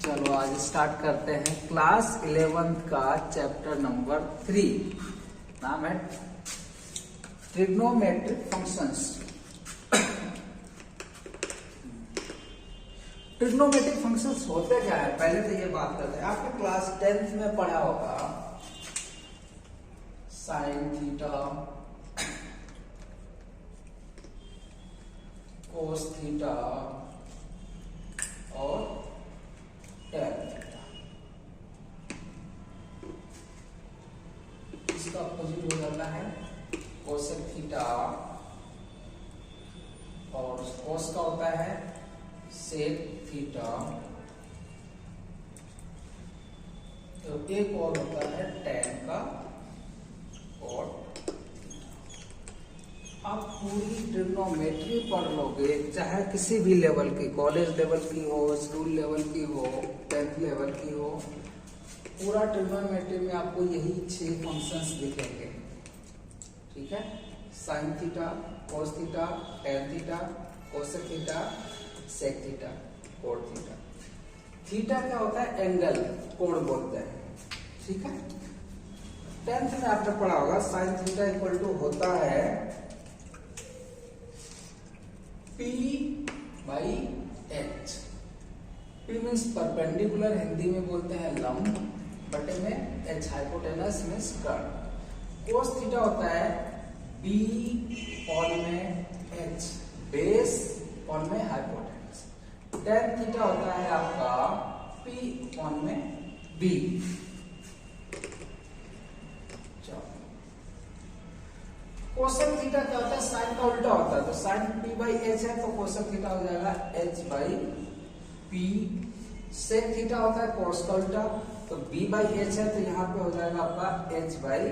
चलो आज स्टार्ट करते हैं क्लास 11th का चैप्टर नंबर 3। नाम है ट्रिग्नोमेट्रिक फंक्शंस। ट्रिग्नोमेट्रिक फंक्शंस होते क्या है, पहले तो ये बात करते हैं। आपने क्लास 10th में पढ़ा होगा साइन थीटा, कोस थीटा और टैन थीटा। इसका अपोजिट हो जाता है कोसेक थीटा और कोस का होता है सेक थीटा। तो एक और होता है टैन का और आप पूरी ट्रिग्नोमेट्री पढ़ लोगे, चाहे किसी भी लेवल की, कॉलेज लेवल की हो, स्कूल लेवल की हो, 10th लेवल की हो, पूरा ट्रिग्नोमेट्री में आपको यही 6 फंक्शंस दिखेंगे। ठीक है, sine theta, cos theta, tan theta, cosec theta, sec theta, cot theta. Theta क्या होता है? एंगल, कोण बोलते हैं। ठीक है, 10th में आपने पढ़ा होगा साइन थीटा इक्वल टू होता है P by H। P means perpendicular, Hindi में बोलते हैं लंब, बटे में H hypotenuse means curve. Cos theta होता है B पॉल में H, बेस पॉल में हाइपोटेनस। टैन थीटा होता है आपका P पॉल में B। कोसेक थीटा क्या होता है? साइन का उल्टा होता है। तो साइन P बाई H है तो कोसेक थीटा हो जाएगा H by P। Sec theta होता है कोस का उल्टा, तो B बाई H है तो यहाँ पे हो जाएगा आपका H बाई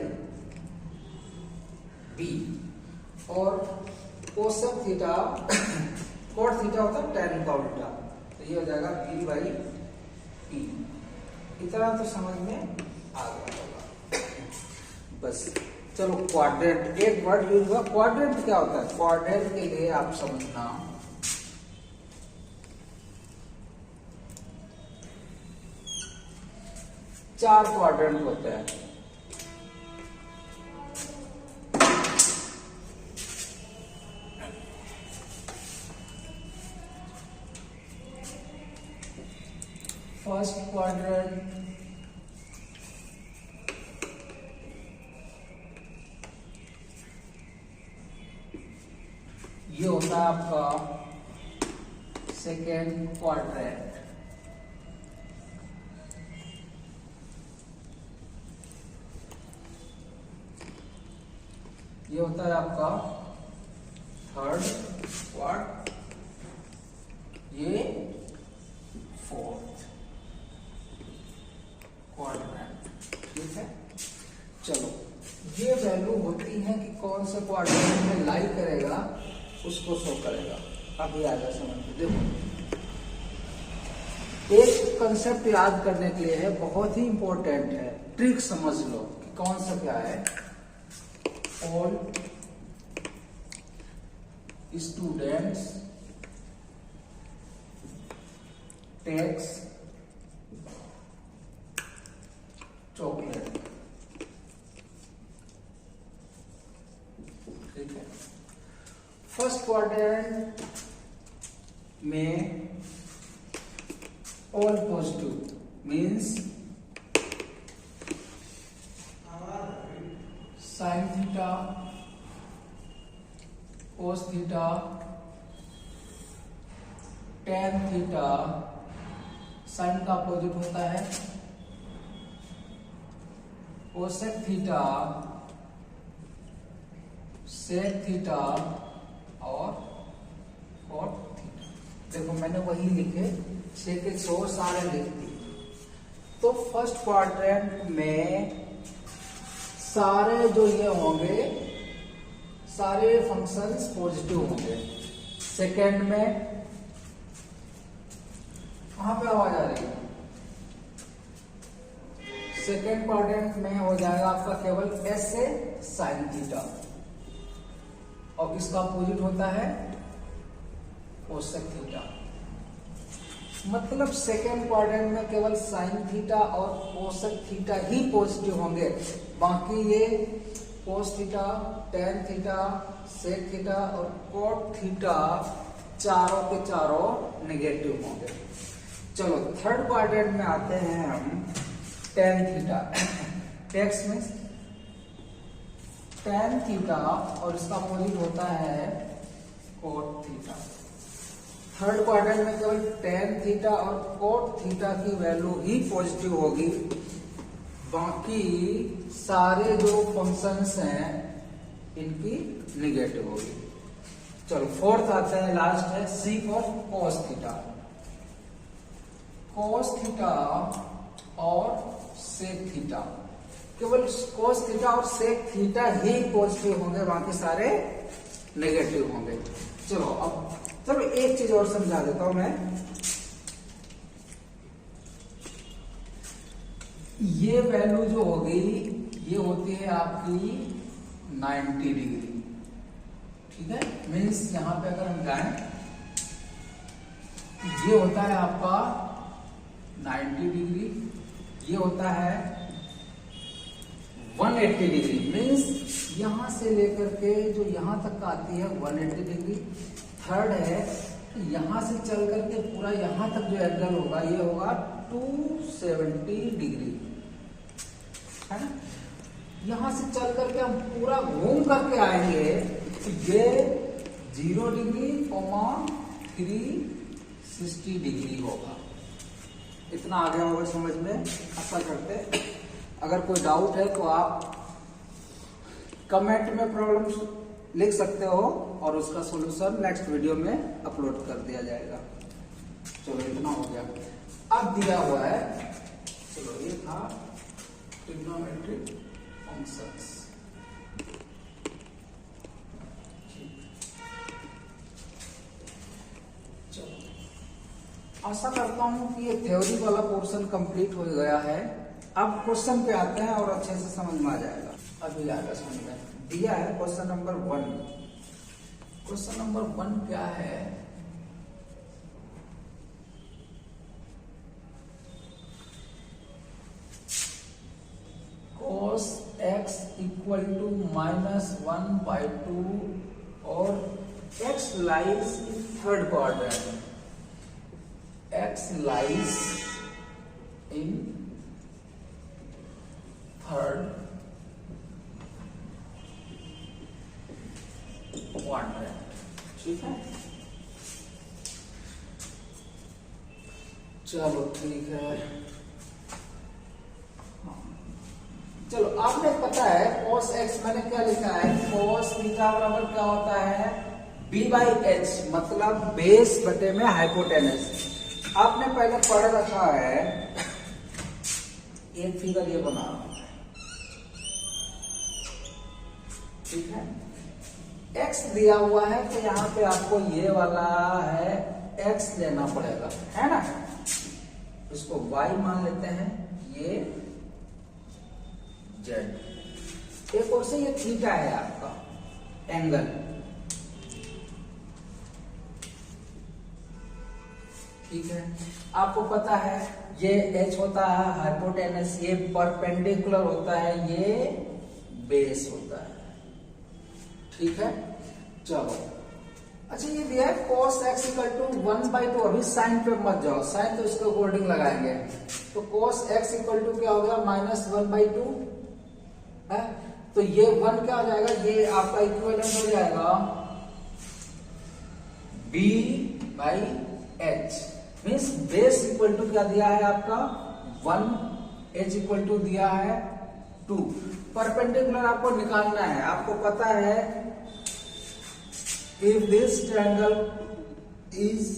B। और कोसेक थीटा कोण थीटा होता है टैन का उल्टा, तो ये हो जाएगा B बाई P। इतना तो समझ में आ गया होगा। बस चलो, क्वाड्रेंट एक वर्ड यूज हुआ। क्वाड्रेंट क्या होता है? क्वाड्रेंट के लिए आप समझना, चार क्वाड्रेंट होते हैं। फर्स्ट क्वाड्रेंट, ये होता है आपका सेकेंड क्वाड्रेंट। ये होता है आपका थर्ड क्वाड्रेंट। ये फोर्थ क्वाड्रेंट। ठीक है, चलो ये वैल्यू होती है कि कौन सा क्वाड्रेंट में लाई करेगा उसको शो करेगा। अभी आएगा समझ में। देखो, एक कंसेप्ट याद करने के लिए है, बहुत ही इंपॉर्टेंट है, ट्रिक समझ लो कि कौन सा क्या है। All students takes chocolate. ठीक है, फर्स्ट क्वाड्रेंट में all positive means sine theta, cos theta, tan theta. Sine का अपोजिट होता है कोसेक थीटा, सेक थीटा और कोट थीटा। देखो मैंने वही लिखे, 6 के 100 सारे लिख दिए। तो फर्स्ट क्वाड्रेंट में सारे जो ये होंगे, सारे फंक्शंस पॉजिटिव होंगे। सेकेंड में कहां पे आवाज आ रही है? सेकेंड क्वाड्रेंट में हो जाएगा आपका केवल S से साइन थीटा, और इसका अपोजिट होता है कोसेक थीटा। मतलब सेकेंड क्वाड्रेंट में केवल साइन थीटा और कोसेक थीटा ही पॉजिटिव होंगे, बाकी ये cos theta, tan theta, sec theta और कोट थीटा चारों के चारों नेगेटिव होंगे। चलो थर्ड क्वाड्रेंट में आते हैं हम। टेन थीटा टेक्स्ट में टेन थीटा और इसका अपोजिट होता है कोट थीटा। थर्ड क्वाड्रेंट में केवल टेन थीटा और कोट थीटा की वैल्यू ही पॉजिटिव होगी, बाकी सारे जो फंक्शंस हैं इनकी निगेटिव होगी। चलो फोर्थ आते हैं, लास्ट है C for cos theta. Cos theta और सेक थीटा, केवल कोस थीटा और सेक थीटा ही पॉजिटिव होंगे, बाकी सारे नेगेटिव होंगे। चलो एक चीज और समझा देता हूं मैं। ये वैल्यू जो होगी ये होती है आपकी 90 डिग्री, ठीक है। मीन्स यहां पे अगर हम जाएं, ये होता है आपका 90 डिग्री, ये होता है 180 डिग्री। मीन्स यहां से लेकर के जो यहां तक आती है 180 डिग्री। थर्ड है यहां से चल करके पूरा यहां तक जो एंगल होगा ये होगा 270 डिग्री, है ना। यहां से चल करके हम पूरा घूम करके आएंगे तो ये 0 डिग्री, 360 डिग्री होगा। इतना आ गया होगा समझ में। ऐसा करते, अगर कोई डाउट है तो आप कमेंट में प्रॉब्लम लिख सकते हो और उसका सॉल्यूशन नेक्स्ट वीडियो में अपलोड कर दिया जाएगा। चलो इतना हो गया। अब दिया हुआ है, चलो ये था ट्रिग्नोमेट्रिक फंक्शंस। चलो आशा करता हूं कि ये थ्योरी वाला पोर्शन कंप्लीट हो गया है। अब क्वेश्चन पे आते हैं और अच्छे से समझ में आ जाएगा। अभी आएगा समझ में। दिया है क्वेश्चन नंबर 1। क्वेश्चन नंबर 1 क्या है? cos x इक्वल टू -1/2 और x lies in third quadrant. x lies in third quadrant, ठीक है। चलो ठीक है। चलो आपने पता है cos x, मैंने क्या लिखा है, cos थीटा बराबर क्या होता है, b/h, मतलब बेस बटे में हाइपोटेनस। आपने पहले पढ़ रखा है, एक फिगर ये बना, ठीक है। x दिया हुआ है तो यहां पे आपको ये वाला है x लेना पड़ेगा, है ना। इसको y मान लेते हैं, ये z। एक और से ये थीटा है आपका एंगल, ठीक है। आपको पता है ये h होता है हाइपोटेनस, ये परपेंडिकुलर होता है, ये बेस होता है, ठीक है। चलो अच्छा ये दिया है cos x इक्वल टू 1/2। अभी साइन पे मत जाओ, साइन तो इसके अकॉर्डिंग लगाएंगे। तो cos x इक्वल टू क्या हो गया, -1/2 है। तो ये 1 क्या हो जाएगा, ये आपका इक्विवेलेंट हो जाएगा b/h। Means base equal to क्या दिया है आपका 1, h इक्वल टू दिया है 2। परपेंडिकुलर आपको निकालना है। आपको पता है if this triangle is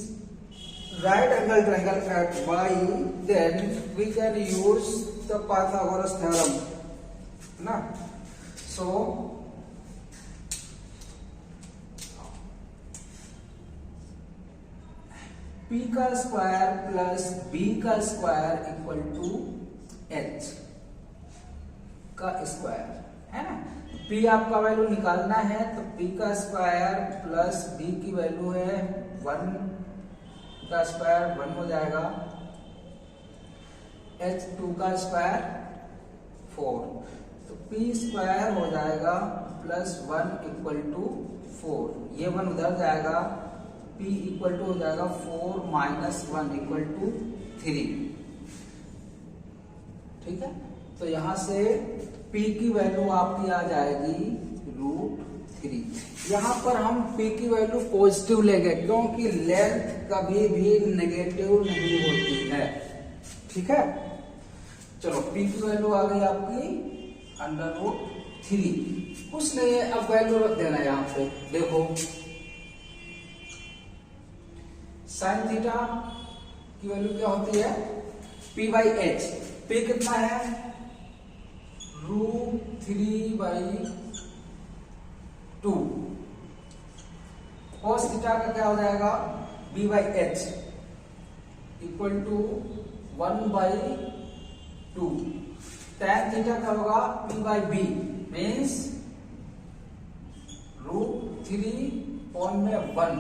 right angle triangle at y, then we can use the Pythagoras theorem, ना। So p का स्क्वायर प्लस b का स्क्वायर इक्वल टू h का स्क्वायर, है ना। p आपका वैल्यू निकालना है तो p का स्क्वायर प्लस b की वैल्यू है 1 का स्क्वायर 1 हो जाएगा, h2 का स्क्वायर 4, तो p स्क्वायर हो जाएगा प्लस 1 इक्वल टू 4, ये 1 उधर जाएगा, p इक्वल टू हो जाएगा 4 माइनस 1 इक्वल टू 3। ठीक है, तो यहां से p की वैल्यू आपकी आ जाएगी √3। यहां पर हम p की वैल्यू पॉजिटिव लेंगे क्योंकि लेंथ कभी भी नेगेटिव नहीं होती है। ठीक है, चलो p की वैल्यू आ गई आपकी √3, कुछ नहीं है, अब वैल्यू रख देना है यहां पे। देखो साइन थीटा की वैल्यू क्या होती है, p/h, p कितना है √3/2, cos थीटा का क्या हो जाएगा b/h equal to 1/2, tan theta का होगा p/b मीन्स √3/1,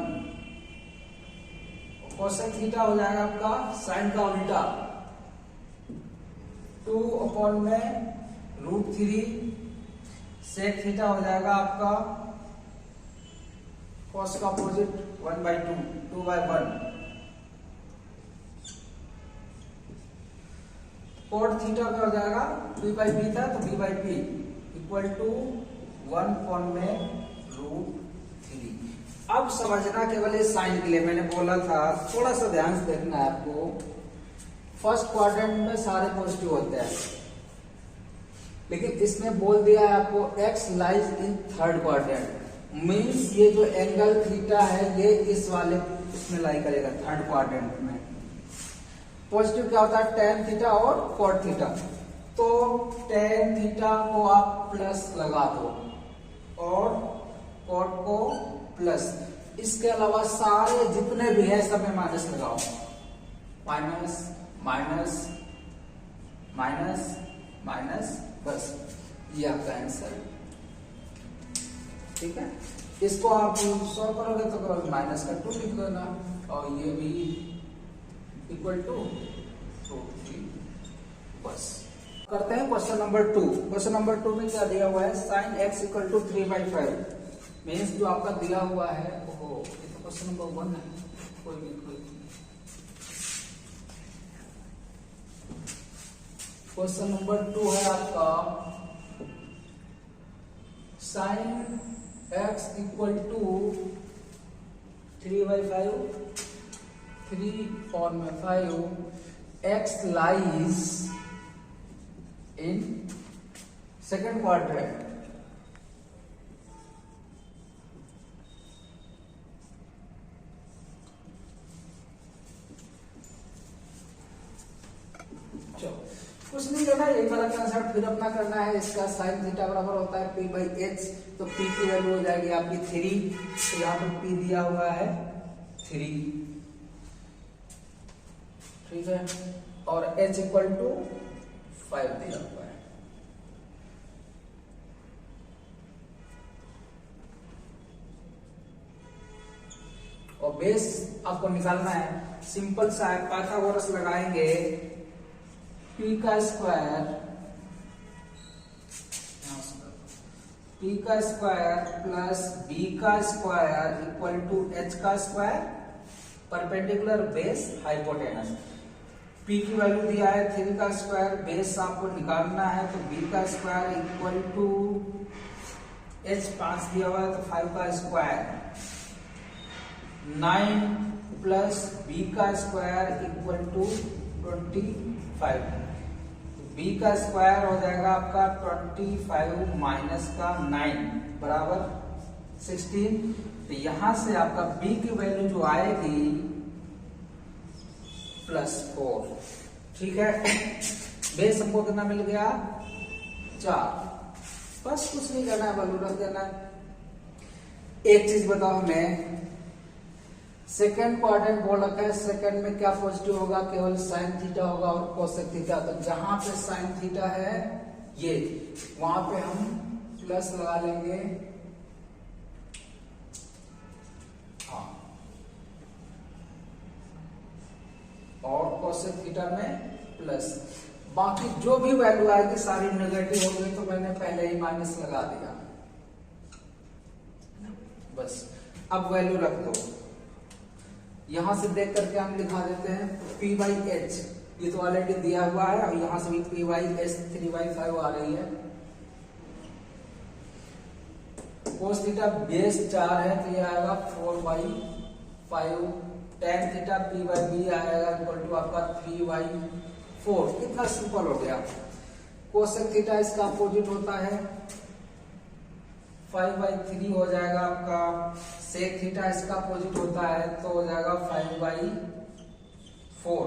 कोसेक थीटा हो जाएगा आपका साइन का उल्टा 2/√3, सेक थीटा हो जाएगा आपका कॉस का अपोजिट 1/2, 2/1, कोट थीटा का हो जाएगा p/b था तो b/p इक्वल टू 1/√3। अब समझना केवल इस साइन के लिए मैंने बोला था, थोड़ा सा ध्यान से देखना है आपको। फर्स्ट क्वाड्रेंट में सारे पॉजिटिव होते हैं, लेकिन इसमें बोल दिया है आपको x lies in third quadrant, means ये जो एंगल थीटा है ये इस वाले इसमें लाई करेगा थर्ड क्वाड्रेंट में। पॉजिटिव क्या होता है tan थीटा और cot थीटा, तो tan थीटा को आप प्लस लगा दो और cot को प्लस, इसके अलावा सारे जितने भी है सब में माइनस लगाओ, माइनस माइनस माइनस माइनस, बस ये आपका आंसर। ठीक है, इसको आप सॉल्व करोगे तो केवल माइनस का 2 लिख देना और ये भी इक्वल टू 3, बस। करते हैं क्वेश्चन नंबर 2। क्वेश्चन नंबर 2 में क्या दिया हुआ है, sine x equal to 3/5, means जो आपका दिया हुआ है वो ये तो क्वेश्चन नंबर 1 है, कोई भी क्वेश्चन नंबर 2 है आपका, sine x equal to 3/5, 3/5, x lies in second quadrant, कुछ नहीं करना है, एक वाला कंसेप्ट फिर अपना करना है। इसका साइन थीटा बराबर होता है p/h, तो p की वैल्यू हो जाएगी आपकी 3, तो यहाँ पर p दिया हुआ है 3, ठीक है, और h इक्वल टू 5 दिया हुआ है। और बेस आपको निकालना है, सिंपल सा है, पाइथागोरस लगाएंगे, p का स्क्वायर प्लस b का स्क्वायर इक्वल टू h का square, perpendicular base hypotenuse. p की वैल्यू दिया है 3 का स्क्वायर, बेस आपको निकालना है तो b का स्क्वायर इक्वल टू h 5 दिया हुआ है तो 5 का स्क्वायर, 9 प्लस b का स्क्वायर इक्वल टू 25, b का स्क्वायर हो जाएगा आपका 25 माइनस का 9 बराबर 16। तो यहां से आपका b की वैल्यू जो आएगी +4, ठीक है। बेस हमको कितना मिल गया 4, बस कुछ नहीं करना है, वैल्यू रख देना है। एक चीज बताओ हमें, सेकेंड क्वाड्रेंट बोल रखा है, सेकेंड में क्या पॉजिटिव होगा, केवल साइन थीटा होगा और कोसेक थीटा। तो जहां पे साइन थीटा है ये, वहां पे हम प्लस लगा लेंगे, हाँ कोसेक थीटा में प्लस। बाकी जो भी वैल्यू आएगी सारी नेगेटिव हो गई, तो मैंने पहले ही माइनस लगा दिया बस। अब वैल्यू रख दो, यहां से देख करके हम लिखा देते हैं पी बाई एच, ये तो ऑलरेडी दिया हुआ है। और यहां से भी पी बाई एच 3/5 आ रही है। कोस थीटा बेस 4 है तो ये आएगा 4/5। Tan theta P by B आएगा इक्वल टू आपका 3/4। कितना सिंपल हो गया। कोसेक थीटा इसका अपोजिट होता है 5/3 हो जाएगा आपका। सेक थीटा इसका अपोजिट होता है तो हो जाएगा 5/4।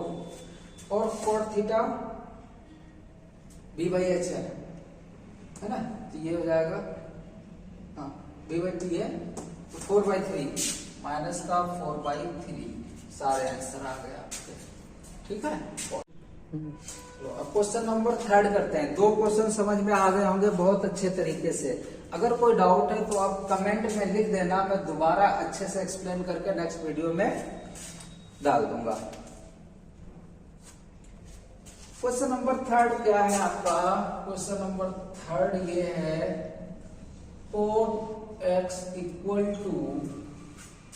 और कोट थीटा b/h है ना, तो ये हो जाएगा b/t है तो 4/3 माइनस का 4/3। सारे आंसर आ गए आपके, ठीक है। तो अब क्वेश्चन नंबर 3 करते हैं। 2 क्वेश्चन समझ में आ गए होंगे बहुत अच्छे तरीके से। अगर कोई डाउट है तो आप कमेंट में लिख देना, मैं दोबारा अच्छे से एक्सप्लेन करके नेक्स्ट वीडियो में डाल दूंगा। क्वेश्चन नंबर 3 क्या है आपका। क्वेश्चन नंबर 3 ये है cot x इक्वल टू,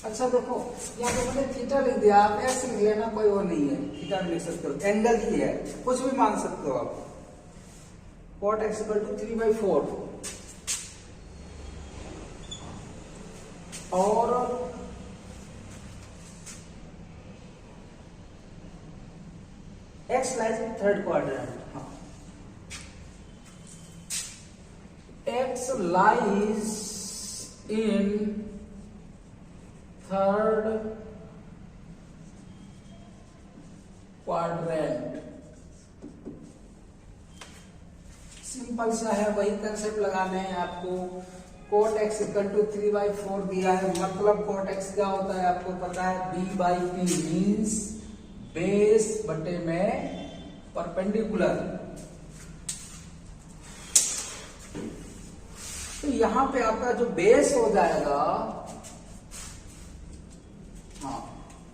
अच्छा देखो यहाँ पे मैंने थीटा लिख दिया, आप एक्स लिख लेना, कोई वो नहीं है, थीटा लिख सकते हो, एंगल ही है, कुछ भी मान सकते हो आप। cot x इक्वल टू 3/4 और x lies in third quadrant. हाँ, x lies in third quadrant. Simple सा है, वही कंसेप्ट लगाने हैं आपको। कोट एक्स इक्वल टू 3/4 दिया है, मतलब कोट एक्स क्या होता है आपको पता है, b/p मीन्स बेस बटे में परपेंडिकुलर। तो यहां पे आपका जो बेस हो जाएगा, हाँ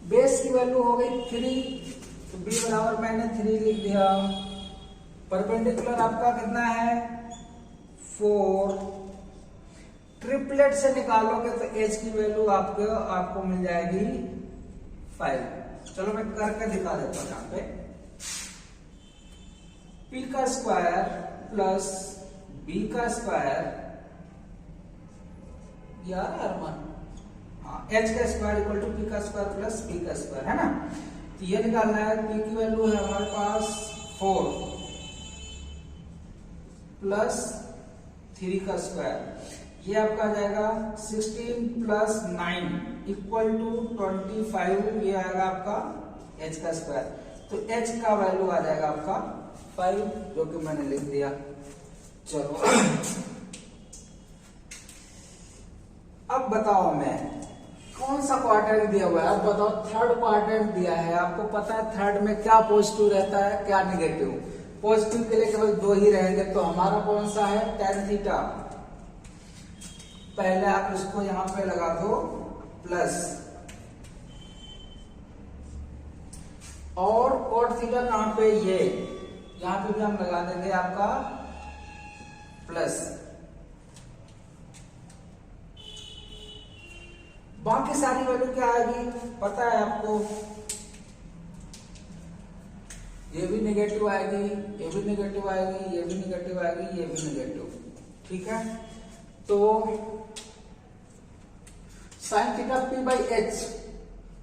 बेस की वैल्यू हो गई 3, तो b बराबर मैंने 3 लिख दिया। परपेंडिकुलर आपका कितना है 4। ट्रिपलेट से निकालोगे तो h की वैल्यू आपको मिल जाएगी 5। चलो मैं करके दिखा देता हूं। यहाँ पे p का स्क्वायर प्लस b का स्क्वायर, यार अरमान, हाँ h का स्क्वायर इक्वल टू p का स्क्वायर प्लस b का स्क्वायर, है ना। तो ये निकालना है, p की वैल्यू है हमारे पास 4 प्लस 3 का स्क्वायर, ये आपका आ जाएगा 16 प्लस 9 इक्वल टू 25, ये आएगा आपका h का स्क्वायर। तो h का वैल्यू आ जाएगा आपका 5, जो कि मैंने लिख दिया। चलो अब बताओ मैं कौन सा क्वाड्रेंट दिया हुआ है, अब बताओ थर्ड क्वाड्रेंट दिया है। आपको पता है थर्ड में क्या पॉजिटिव रहता है क्या निगेटिव। पॉजिटिव के लिए केवल 2 ही रहेंगे, तो हमारा कौन सा है tan थीटा। पहले आप इसको यहां पे लगा दो प्लस, और cot थीटा कहां पे, ये यहां पे भी हम लगा देंगे आपका प्लस। बाकी सारी वैल्यू क्या आएगी पता है आपको, ये भी नेगेटिव आएगी, ये भी नेगेटिव आएगी, ये भी नेगेटिव आएगी, ये भी नेगेटिव, ठीक है। तो साइन थीटा p/h,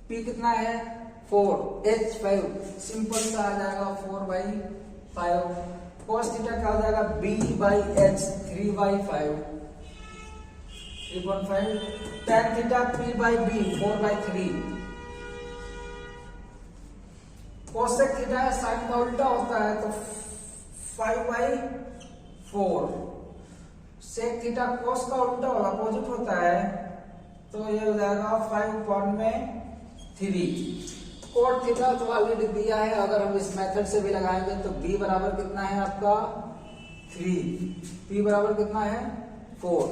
p कितना है 4, h 5, सिंपल सा आ जाएगा 4/5। cos थीटा क्या हो जाएगा b/h 3/5, 3.5। tan theta p/b 4/3। Cosec theta है, साइन का उल्टा होता है तो 5/4। सेक थीटा कोस का उल्टा होगा, अपोजिट होता है, तो ये हो जाएगा 5/3। कोट थीटा तो ऑलरेडी दिया है, अगर हम इस मेथड से भी लगाएंगे तो b बराबर कितना है आपका 3, p बराबर कितना है 4,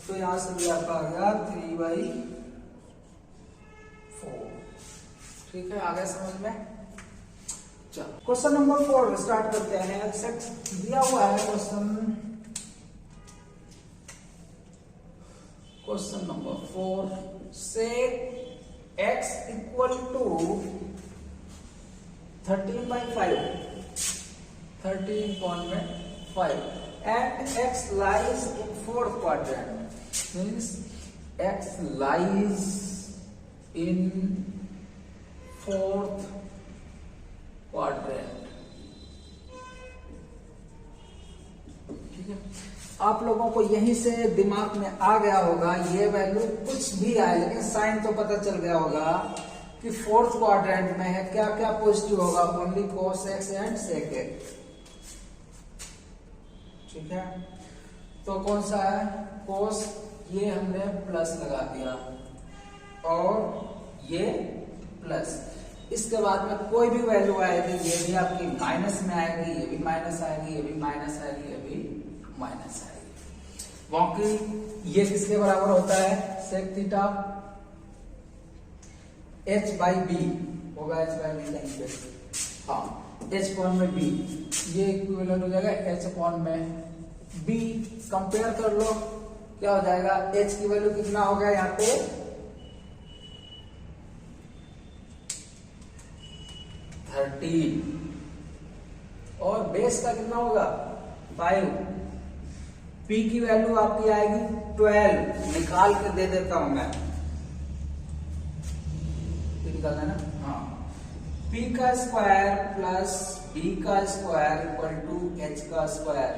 तो यहां से भी आपका आ गया 3/4। ठीक है, आ गया समझ में। चलो क्वेश्चन नंबर 4 स्टार्ट करते हैं। एक्स दिया हुआ है क्वेश्चन नंबर 4 से x equal to 13.5 and x lies in fourth quadrant, means x lies in fourth quadrant। ठीक है, आप लोगों को यहीं से दिमाग में आ गया होगा, ये वैल्यू कुछ भी आए लेकिन साइन तो पता चल गया होगा कि फोर्थ क्वाड्रेंट में है। क्या क्या पॉजिटिव होगा? Only cos x and sec x। ठीक है, तो कौन सा है? cos, ये हमने प्लस लगा दिया और ये प्लस। इसके बाद में कोई भी वैल्यू आएगी, ये भी आपकी माइनस में आएगी, ये भी माइनस आएगी, ये भी माइनस आएगी, ये भी माइनस आएगी। बाकी ये किसके बराबर होता है? sec theta h by B होगा, h बाई बी कहीं पे, हाँ h अपॉन में b, ये इक्विवेलेंट हो जाएगा h अपॉन में b। कंपेयर कर लो, क्या हो जाएगा? h की वैल्यू कितना हो गया यहाँ पे? 13 और बेस का कितना होगा? 5। p की वैल्यू आपकी आएगी 12, निकाल के दे देता हूं मैं, निकाल देना, हाँ। p का स्क्वायर प्लस b का स्क्वायर इक्वल टू h का स्क्वायर।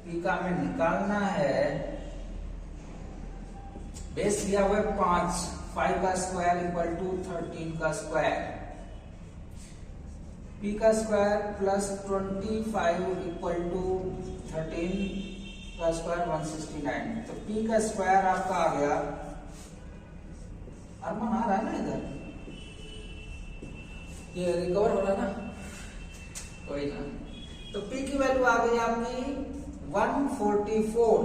p का हमें निकालना है, बेस दिया हुआ है 5, 5 का स्क्वायर इक्वल टू 13 का स्क्वायर। p का स्क्वायर प्लस 25 इक्वल टू 13 का स्क्वायर 169। तो p का स्क्वायर आपका आ गया, अरमान आ रहा है ना इधर, ये रिकवर हो रहा है ना, कोई ना। तो p की वैल्यू आ गई आपकी 144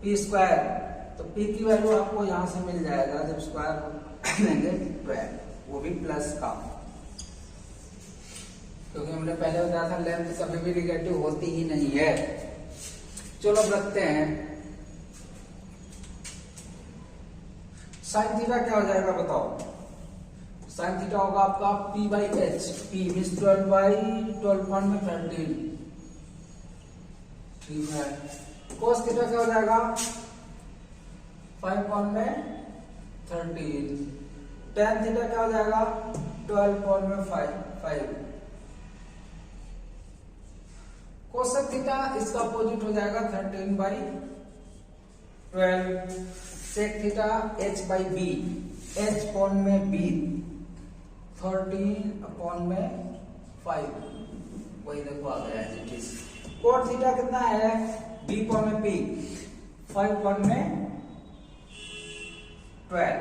p स्क्वायर। तो p की वैल्यू आपको यहां से मिल जाएगा जब स्क्वायर लेंगे 12, वो भी प्लस का, क्योंकि हमने पहले बताया था लेंथ कभी भी निगेटिव होती ही नहीं है। चलो अब रखते हैं, साइन थीटा क्या हो जाएगा बताओ? साइन थीटा होगा आपका p by H, p means 12 by 12.13। ठीक है, कोस थीटा क्या हो जाएगा? 5.13। टेन थीटा क्या हो जाएगा? 12.5। कोसेक थीटा इसका अपोजिट हो जाएगा 13 by 12। Sec theta h by B, h upon में b 13 अपॉन में 5, वही देखो आ गया है इट इज। कोट थीटा कितना है? b अपॉन में p 5 अपॉन में 12,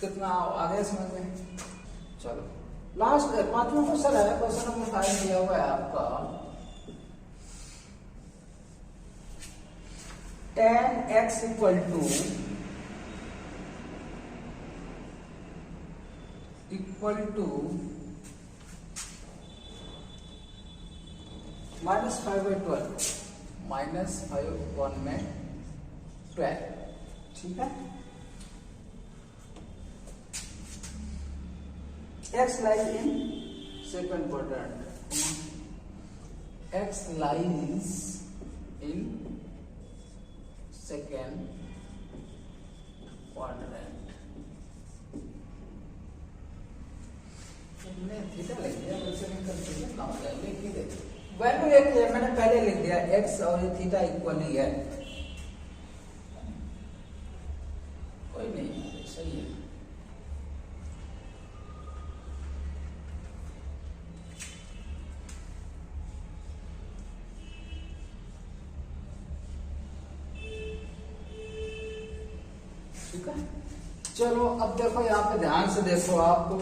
कितना आ गया समझ में? चलो लास्ट पांचवा क्वेश्चन है, क्वेश्चन नंबर 5 दिया हुआ है आपका, tan x इक्वल टू -5/12, -5 में 12। ठीक है, x lies in second quadrant, x lies in second quadrant। हमने थीटा लिख दिया, वैसे नहीं कर सकते ना, लिख ही दे। वैल्यू एक है, मैंने पहले लिख दिया x और ये थीटा इक्वल ही है, कोई नहीं, सही है। ठीक है, चलो अब देखो यहाँ पे ध्यान से देखो, आपको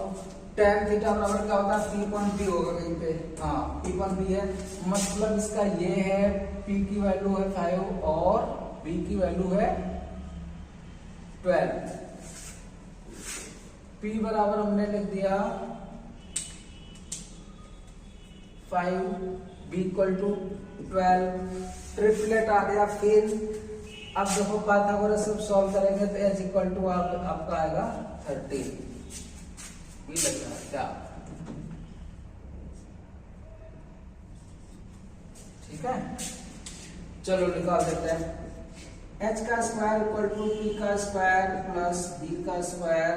tan थीटा बराबर क्या होता है? p पॉइंट b होगा कहीं पे, हाँ p पॉइंट b है, मतलब इसका ये है p की वैल्यू है 5 और b की वैल्यू है 12। p बराबर हमने लिख दिया 5, b इक्वल टू 12, ट्रिपलेट आ गया। फिर अब देखो पाइथागोरस सब सॉल्व करेंगे तो h इक्वल टू आपका आएगा 13, भी लग रहा है क्या? ठीक है, चलो निकाल देते हैं। h का स्क्वायर इक्वल टू p का स्क्वायर प्लस b का स्क्वायर,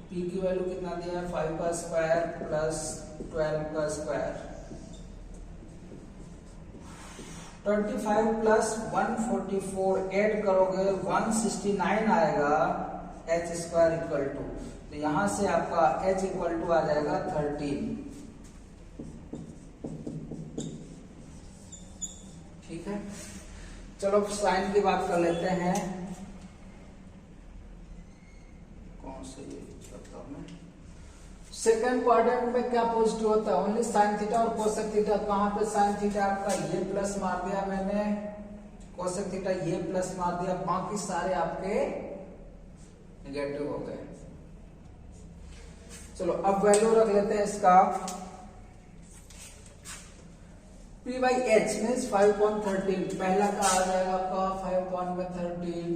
p की वैल्यू कितना दिया है 5 का स्क्वायर प्लस 12 का स्क्वायर, 25 प्लस 144 ऐड करोगे 169 आएगा h स्क्वायर इक्वल टू, तो यहां से आपका h इक्वल टू आ जाएगा 13। ठीक है, चलो साइन की बात कर लेते हैं। कौन से ये करता हूं मैं, सेकंड क्वाड्रेंट में क्या पॉजिटिव होता है? ओनली साइन थीटा और कोसेक थीटा। कहां पे साइन थीटा आपका ये प्लस मार दिया मैंने, कोसेक थीटा ये प्लस मार दिया, बाकी सारे आपके नेगेटिव हो गए। चलो अब वैल्यू रख लेते हैं इसका। p बाई एच मीन्स 5/13, पहला का आ जाएगा आपका 5/13,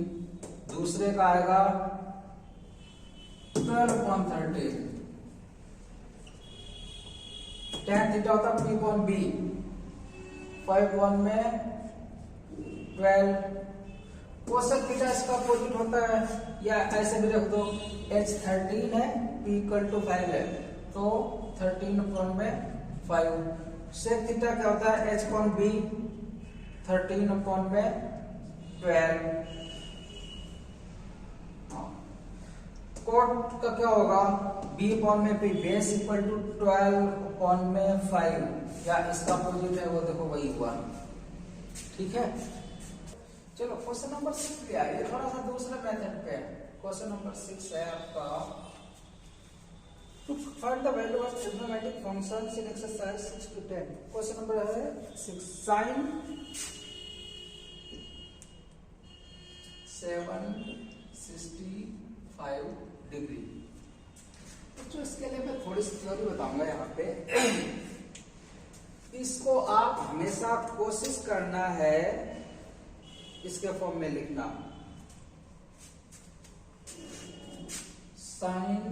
दूसरे का आएगा 12/13, tan थीटा होता p अपॉन b, 5/1 में 12, कोसेक थीटा इसका अपोजिट होता है, या ऐसे भी रख दो, h 13 है, p इक्वल टू 5 है, तो 13/5 में 5। सेक थीटा क्या होता है h अपॉन b, 13/12। कोट का क्या होगा b अपॉन में p, बेस इक्वल टू 12/5, या इसका अपोजिट है वो देखो वही हुआ। ठीक है, चलो क्वेश्चन नंबर 6 पे आइए, थोड़ा सा दूसरे मेथड पे। क्वेश्चन नंबर 6 है आपका, to find the value of trigonometric functions in exercise 6 to 10। Question number है 6, sin 765 डिग्री। तो इसके लिए मैं थोड़ी सी थ्योरी बताऊंगा यहाँ पे। इसको आप हमेशा कोशिश करना है इसके फॉर्म में लिखना, sine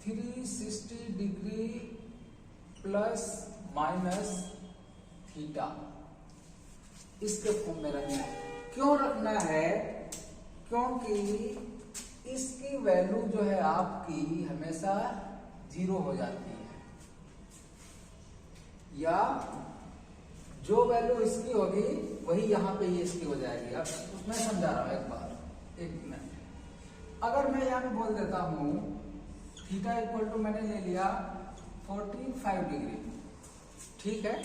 360 degree plus minus theta, इसके फॉर्म में रखना है। क्यों रखना है? क्योंकि इसकी वैल्यू जो है आपकी हमेशा 0 हो जाती है, या जो वैल्यू इसकी होगी वही यहां पे ये इसकी हो जाएगी। अब मैं समझा रहा हूं एक बार, एक मिनट। अगर मैं यहां पे बोल देता हूं थीटा इक्वल टू मैंने ले लिया 45 डिग्री, ठीक है।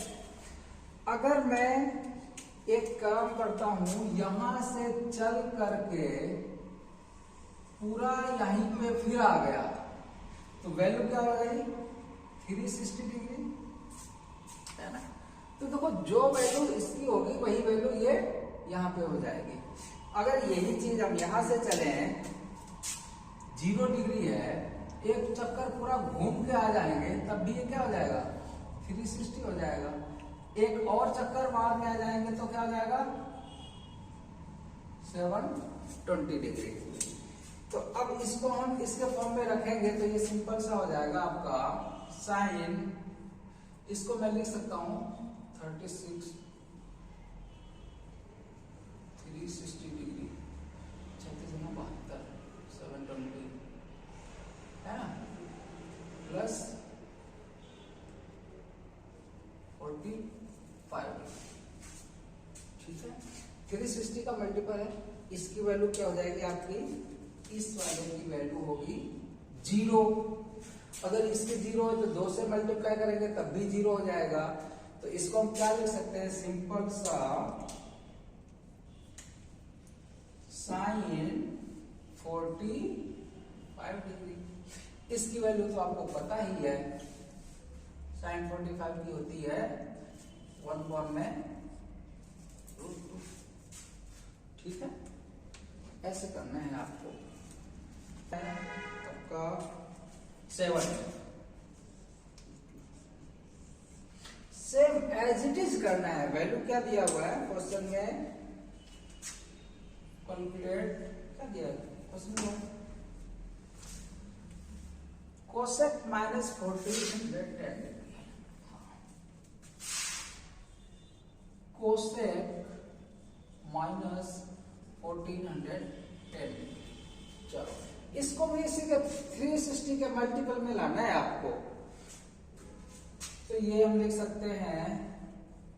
अगर मैं एक काम करता हूं, यहां से चल करके पूरा यहीं पे फिर आ गया, तो वैल्यू क्या हो गई 360 डिग्री, है ना। तो देखो जो वैल्यू इसकी होगी वही वैल्यू ये यहां पे हो जाएगी। अगर यही चीज हम यहां से चले 0 डिग्री है, एक चक्कर पूरा घूम के आ जाएंगे, तब भी ये क्या हो जाएगा 360 हो जाएगा। एक और चक्कर मार के आ जाएंगे तो क्या हो जाएगा 720 डिग्री। तो अब इसको हम इसके फॉर्म में रखेंगे तो ये सिंपल सा हो जाएगा आपका साइन, इसको मैं लिख सकता हूं 36 360 डिग्री 36/72 720 है ना, प्लस 45। ठीक है, 360 का मल्टीपल है, इसकी वैल्यू क्या हो जाएगी आपकी, इस वाले की वैल्यू होगी 0। अगर इसके 0 है तो 2 से मल्टीप्लाई करेंगे तब भी 0 हो जाएगा। तो इसको हम क्या लिख सकते हैं, सिंपल सा साइन 45 डिग्री। इसकी वैल्यू तो आपको पता ही है, साइन 45 की होती है 1 में √2। ठीक है, ऐसे करना है आपको। आपका 7 सेम एज इट इज करना है। वैल्यू क्या दिया हुआ है क्वेश्चन में, कैलकुलेट क्या दिया है क्वेश्चन में, कोसेक माइनस 1410 कोसेक माइनस 1410। चलो इसको भी इसी के 360 के मल्टीपल में लाना है आपको। तो ये हम लिख सकते हैं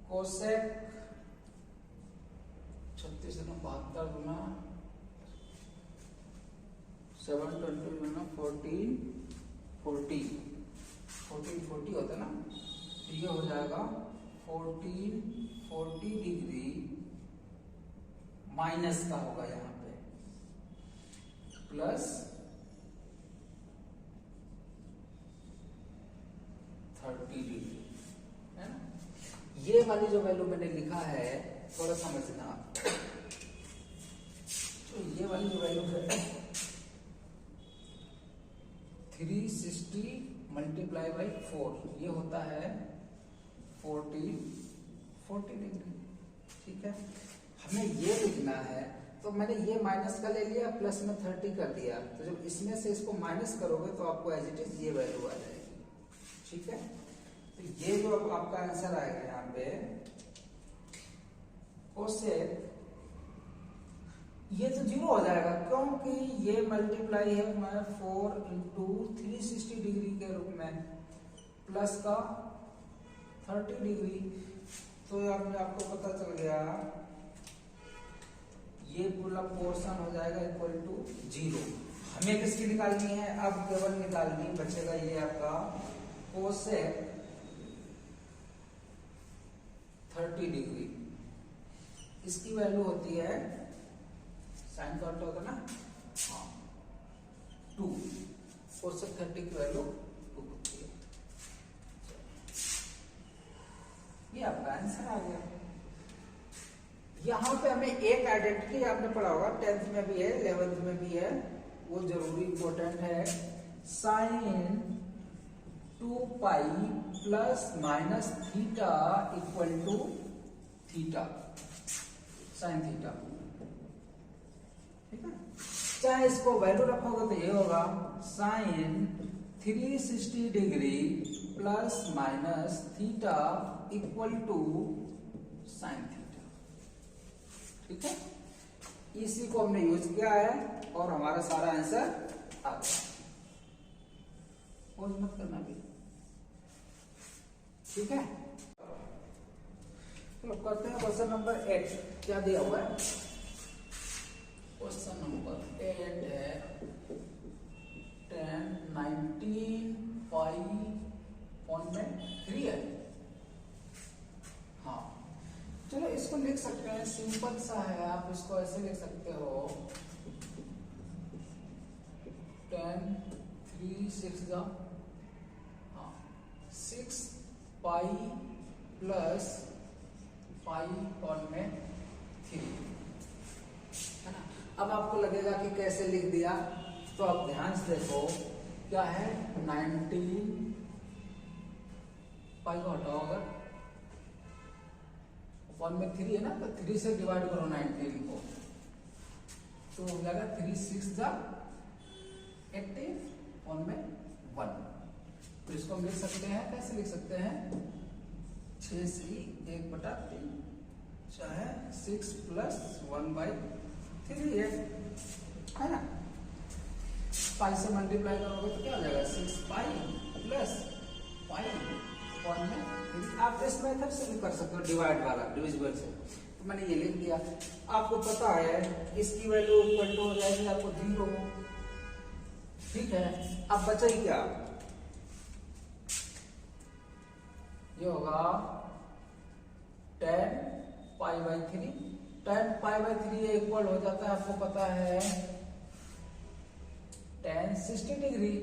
कोसेक 36 72 गुना 720 गुना 1440 होता है ना। तो ये हो जाएगा 1440 डिग्री माइनस का होगा यहाँ पे प्लस 30 डिग्री है ना। ये वाली जो वैल्यू मैंने लिखा है थोड़ा समझना। तो ये वाली जो वैल्यू है 360 मल्टीप्लाई बाई 4 ये होता है 40 डिग्री। ठीक है, हमें ये लिखना है तो मैंने ये माइनस का ले लिया प्लस में 30 कर दिया। तो जब इसमें से इसको माइनस करोगे तो आपको एज इट इज ये वैल्यू आ जाएगी। ठीक है, तो ये जो आपका आंसर आएगा यहाँ पे कोसेक, ये तो 0 हो जाएगा क्योंकि ये मल्टीप्लाई है हमारा 4 इंटू 360 डिग्री के रूप में प्लस का 30 डिग्री। तो यहाँ पे आपको पता चल गया ये पूरा पोर्शन हो जाएगा इक्वल टू 0। हमें किसकी निकालनी है, अब केवल निकालनी बचेगा ये आपका कोसेक 30 डिग्री। इसकी वैल्यू होती है साइन का होता है ना 2, कोसेक 30 की वैल्यू 2 होती है। ये आपका आंसर आ गया। यहाँ पे हमें एक आइडेंटिटी आपने पढ़ा होगा 10th में भी है 11th में भी है, वो जरूरी इंपॉर्टेंट है। Sine 2 pi plus minus theta equal to theta sine theta. ठीक है, चाहे इसको वैल्यू रखोगे तो ये होगा sine 360 degree plus minus theta equal to sine theta. ठीक है, इसी को हमने यूज किया है और हमारा सारा आंसर आ गया। पॉज मत करना भी। ठीक है, चलो करते हैं क्वेश्चन नंबर 8। क्या दिया हुआ है क्वेश्चन नंबर 8 है 10 19 5.3 है। हाँ चलो इसको लिख सकते हैं, सिंपल सा है। आप इसको ऐसे लिख सकते हो 10 3 6 जा 6 पाई प्लस पाई और में 3 है ना। अब आपको लगेगा कि कैसे लिख दिया, तो आप ध्यान से देखो क्या है 19 पाई को हटाओ अगर 1 में 3 है ना, तो 3 से डिवाइड करो 19 को तो हो जाएगा 3 6 जा 18 1 में 1। तो इसको हम लिख सकते हैं, कैसे लिख सकते हैं 6 से 1/3 चाहे 6 प्लस 1/3 है ना। पाई से मल्टीप्लाई करोगे तो क्या हो जाएगा 6 पाई प्लस पाई 1 में 3। आप इस मेथड से भी कर सकते हो, डिवाइड वाला डिविजिबल से। तो मैंने ये लिख दिया। आपको पता है इसकी वैल्यू इक्वल टू हो जाएगी आपको 0। ठीक है, अब बचा ही क्या, ये होगा 10 पाई/3। 10 पाई/3 इक्वल हो जाता है, आपको पता है 10 60 डिग्री,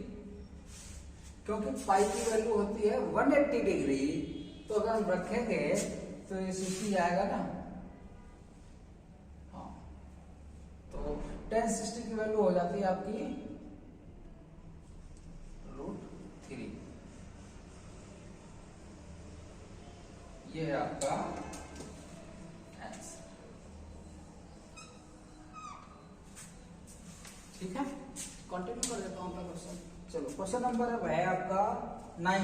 क्योंकि पाई की वैल्यू होती है 180 डिग्री। तो अगर हम रखेंगे तो ये 60 आएगा ना। हाँ, तो 10 60 की वैल्यू हो जाती है आपकी √3। ये है आपका आंसर। ठीक है, कंटिन्यू कर देता हूँ आपका क्वेश्चन। चलो क्वेश्चन नंबर है आपका 9।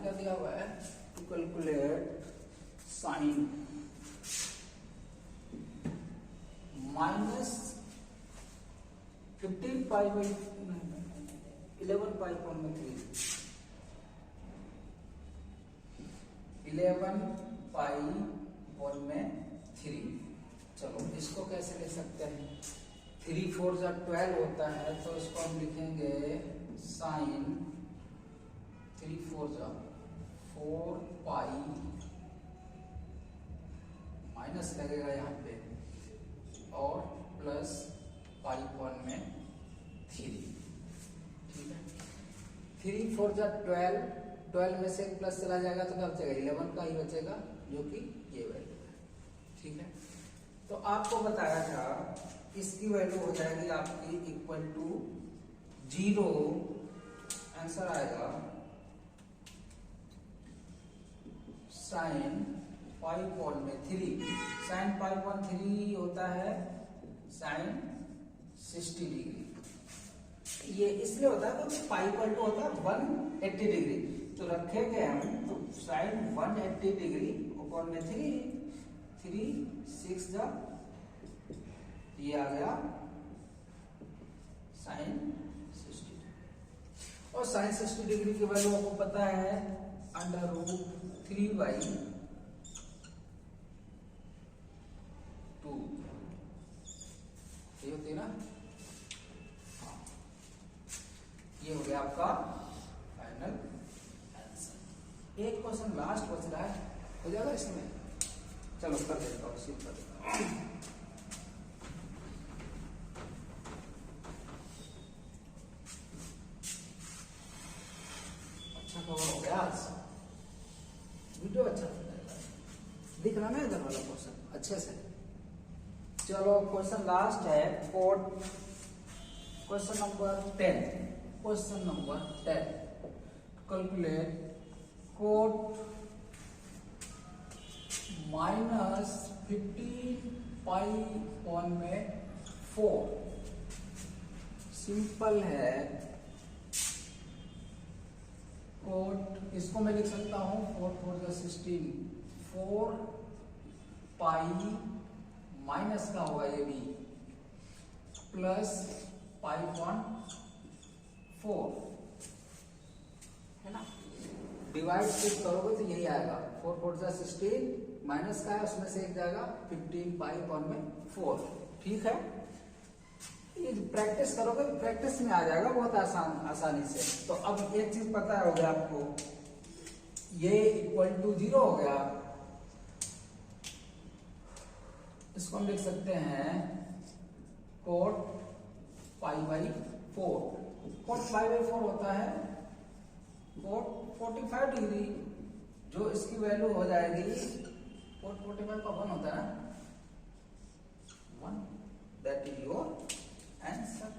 क्या दिया हुआ है? To calculate sine minus 15 pi by 11 pi point में 3 11 पाई पॉइंट में 3। चलो इसको कैसे ले सकते हैं? 3 4 जा 12 होता है, तो इसको हम लिखेंगे साइन 3 4 जा 4 पाई माइनस लगेगा यहाँ पे और प्लस पाई पॉइंट में 3। ठीक है, 3 4 जा 12, 12 में से एक प्लस चला जाएगा तो क्या बचेगा? 11 का ही बचेगा, जो कि ये वैल्यू है। ठीक है, तो आपको बताया था इसकी वैल्यू हो जाएगी आपकी इक्वल टू 0। आंसर आएगा साइन पाई पॉइंट में 3। साइन पाई पॉइंट 3 होता है साइन 60 डिग्री। ये इसलिए होता है तो पाई पॉइंट होता है 180 डिग्री, तो रखेंगे हम तो साइन 180 डिग्री अपॉन में 3 6 जा, ये आ गया साइन 60। और साइन 60 डिग्री की वैल्यू आपको पता है √3/2। ये होती है ना। हाँ, ये हो गया आपका फाइनल आंसर। एक क्वेश्चन लास्ट बच रहा है, हो जाएगा इसमें? चलो कर देता हूँ, सिर्फ कर देता हूँ। अच्छा कवर हो गया आज, वीडियो अच्छा दिख रहा ना इधर वाला क्वेश्चन अच्छे से। चलो क्वेश्चन लास्ट है code question number 10। Question number 10, calculate code minus 15 पाई पॉइंट में 4। सिंपल है कोड, इसको मैं लिख सकता हूं 4 4 जा 16, 4 पाई माइनस का होगा ये भी प्लस पाई पॉइंट 4 है ना। डिवाइड सिर्फ करोगे तो यही आएगा 4 4 जा 16, माइनस का है उसमें से एक जाएगा 15 पाई पॉइंट में 4। ठीक है, ये प्रैक्टिस करोगे तो प्रैक्टिस में आ जाएगा बहुत आसानी से। तो अब एक चीज पता हो गया आपको, ये इक्वल टू 0 हो गया। इसको हम लिख सकते हैं coat pi by 4। Coat pi by 4 होता है कोट 45 डिग्री, जो इसकी वैल्यू हो जाएगी कोट 45 का 1 होता है 1। That is your answer.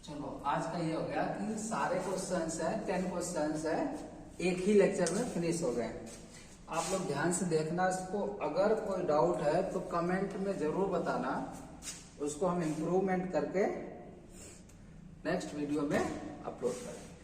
चलो आज का ये हो गया कि सारे क्वेश्चंस है 10 क्वेश्चंस है एक ही लेक्चर में फिनिश हो गए। आप लोग ध्यान से देखना इसको, अगर कोई डाउट है तो कमेंट में जरूर बताना, उसको हम इम्प्रूवमेंट करके नेक्स्ट वीडियो में अपलोड करेंगे।